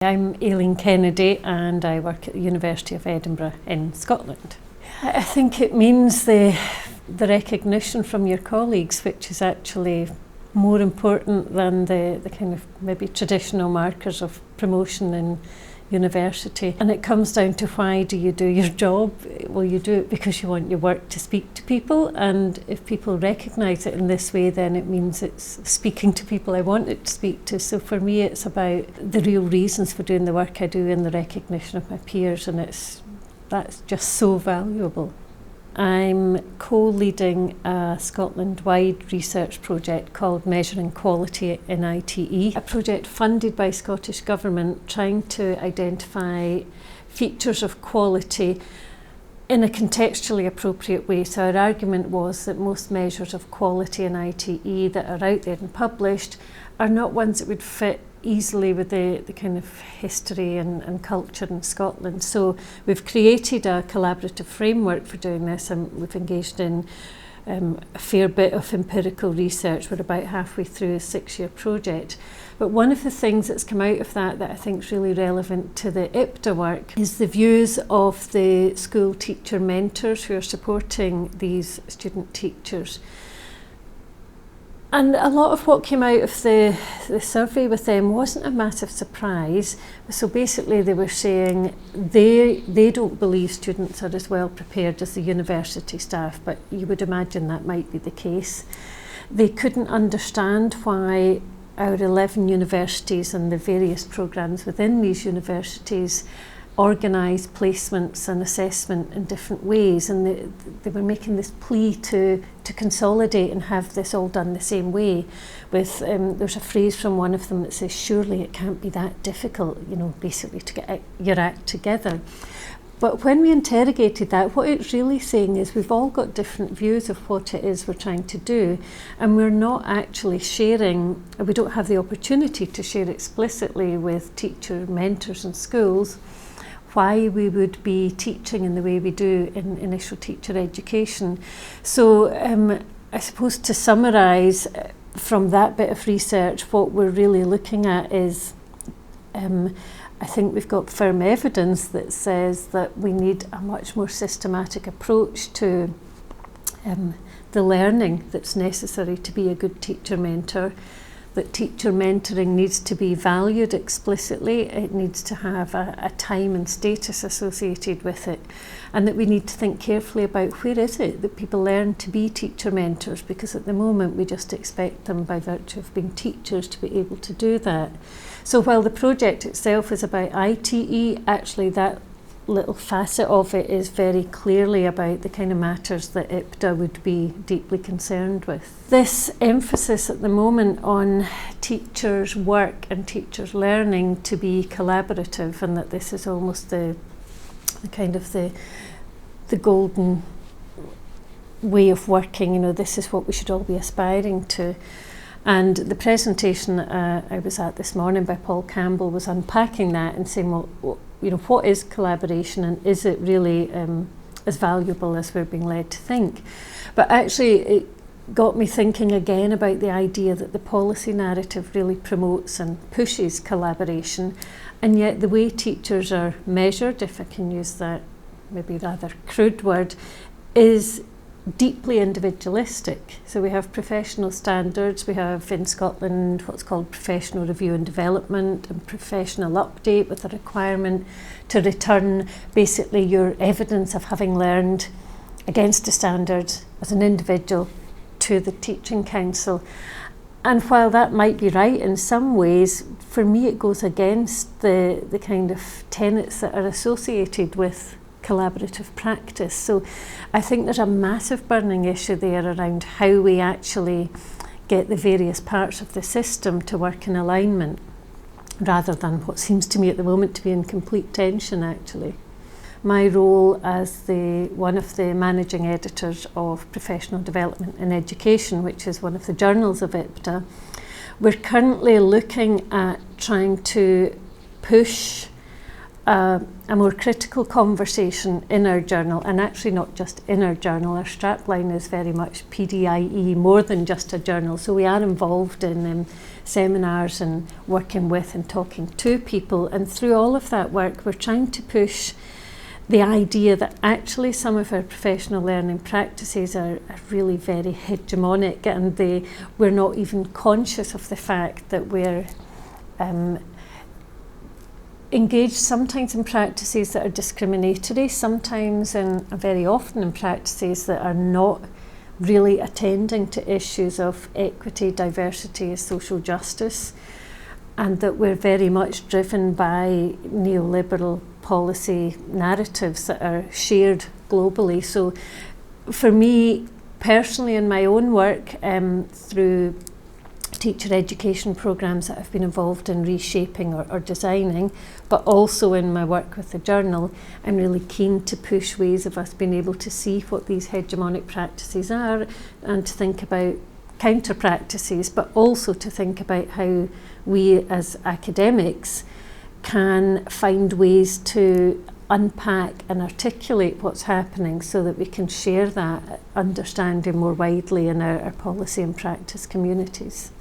I'm Aileen Kennedy and I work at the University of Edinburgh in Scotland. I think it means the recognition from your colleagues, which is actually more important than the kind of maybe traditional markers of promotion in university. And it comes down to, why do you do your job? Well, you do it because you want your work to speak to people, and if people recognise it in this way, then it means it's speaking to people I want it to speak to. So for me, it's about the real reasons for doing the work I do and the recognition of my peers, and that's just so valuable. I'm co-leading a Scotland-wide research project called Measuring Quality in ITE, a project funded by Scottish Government trying to identify features of quality in a contextually appropriate way. So our argument was that most measures of quality in ITE that are out there and published are not ones that would fit easily with the kind of history and culture in Scotland. So we've created a collaborative framework for doing this, and we've engaged in a fair bit of empirical research. We're about halfway through a 6-year project. But one of the things that's come out of that I think is really relevant to the IPDA work is the views of the school teacher mentors who are supporting these student teachers. And a lot of what came out of the survey with them wasn't a massive surprise. So basically they were saying they don't believe students are as well prepared as the university staff, but you would imagine that might be the case. They couldn't understand why our 11 universities and the various programmes within these universities organise placements and assessment in different ways, and they were making this plea to consolidate and have this all done the same way. With there's a phrase from one of them that says, surely it can't be that difficult, basically to get your act together. But when we interrogated that, what it's really saying is we've all got different views of what it is we're trying to do, and we're not actually sharing, we don't have the opportunity to share explicitly with teacher mentors and schools why we would be teaching in the way we do in initial teacher education. So I suppose to summarise from that bit of research, what we're really looking at is I think we've got firm evidence that says that we need a much more systematic approach to the learning that's necessary to be a good teacher mentor, that teacher mentoring needs to be valued explicitly, it needs to have a time and status associated with it, and that we need to think carefully about where is it that people learn to be teacher mentors, because at the moment we just expect them by virtue of being teachers to be able to do that. So while the project itself is about ITE, actually that little facet of it is very clearly about the kind of matters that IPDA would be deeply concerned with. This emphasis at the moment on teachers' work and teachers' learning to be collaborative, and that this is almost the kind of the golden way of working, this is what we should all be aspiring to. And the presentation I was at this morning by Paul Campbell was unpacking that and saying, well, what is collaboration, and is it really as valuable as we're being led to think? But actually it got me thinking again about the idea that the policy narrative really promotes and pushes collaboration, and yet the way teachers are measured, if I can use that maybe rather crude word, is deeply individualistic. So we have professional standards, we have in Scotland what's called professional review and development and professional update, with a requirement to return basically your evidence of having learned against a standard as an individual to the teaching council. And while that might be right in some ways, for me it goes against the kind of tenets that are associated with collaborative practice. So I think there's a massive burning issue there around how we actually get the various parts of the system to work in alignment, rather than what seems to me at the moment to be in complete tension actually. My role as one of the managing editors of Professional Development in Education, which is one of the journals of IPDA, we're currently looking at trying to push a more critical conversation in our journal, and actually not just in our journal. Our strapline is very much PDIE, more than just a journal. So we are involved in seminars and working with and talking to people, and through all of that work we're trying to push the idea that actually some of our professional learning practices are really very hegemonic, and we're not even conscious of the fact that we're engaged sometimes in practices that are discriminatory, sometimes and very often in practices that are not really attending to issues of equity, diversity, social justice, and that we're very much driven by neoliberal policy narratives that are shared globally. So for me personally, in my own work, through teacher education programs that I've been involved in reshaping or designing, but also in my work with the journal, I'm really keen to push ways of us being able to see what these hegemonic practices are and to think about counter practices, but also to think about how we as academics can find ways to unpack and articulate what's happening so that we can share that understanding more widely in our policy and practice communities.